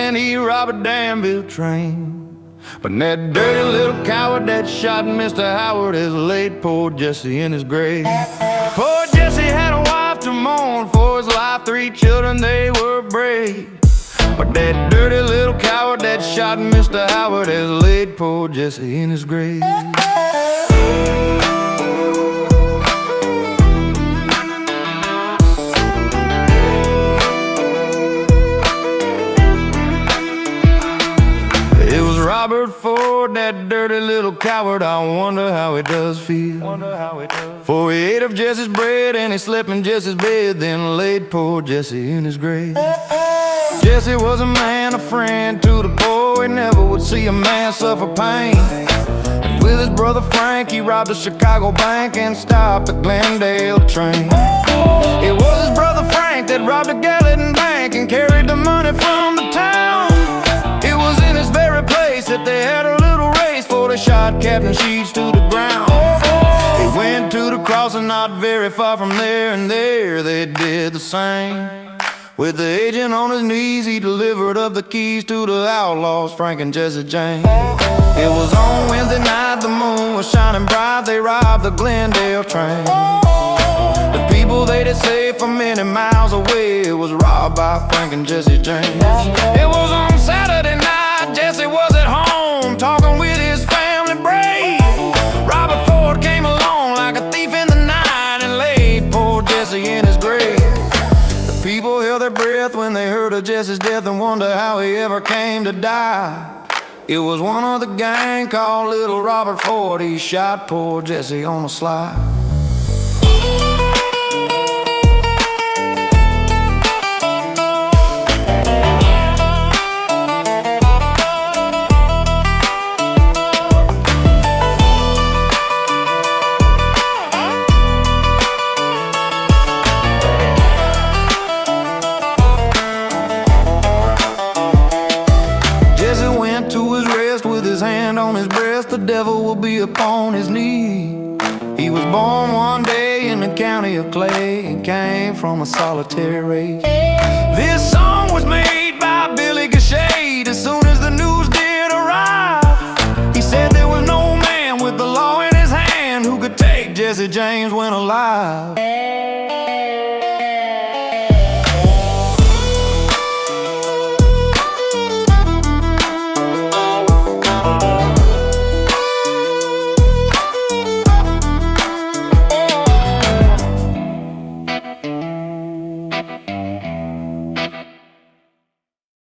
and he robbed a Danville train. But that dirty little coward that shot Mr. Howard has laid poor Jesse in his grave. Poor Jesse had a wife to mourn for his life, 3 children, they were brave. But that dirty little coward that shot Mr. Howard has laid poor Jesse in his grave. Robert Ford, that dirty little coward, I wonder how he does feel. For he ate of Jesse's bread and he slept in Jesse's bed, then laid poor Jesse in his grave. Jesse was a man, a friend to the poor. He never would see a man suffer pain. And with his brother Frank, he robbed a Chicago bank and stopped the Glendale train. It was his brother Frank that robbed a Gallatin bank and carried the money from the town. It was in this very place that they had a little race, for they shot Captain Shedo to the ground. They went to the crossing not very far from there, and there they did the same. With the agent on his knees, he delivered up the keys to the outlaws, Frank and Jesse James. It was on Wednesday night, the moon was shining bright, they robbed the Glendale train. The people they did say from many miles away, it was robbed by Frank and Jesse James. It was on Saturday night, Jesse was at home, talking with his family brave. Robert Ford came along like a thief in the night and laid poor Jesse in his grave. The people held their breath when they heard of Jesse's death and wondered how he ever came to die. It was one of the gang called Little Robert Ford, he shot poor Jesse on the sly. On his breast, the devil will be upon his knee. He was born one day in the county of Clay and came from a solitary race. This song was made by Billy Shedo as soon as the news did arrive. He said there was no man with the law in his hand who could take Jesse James when alive.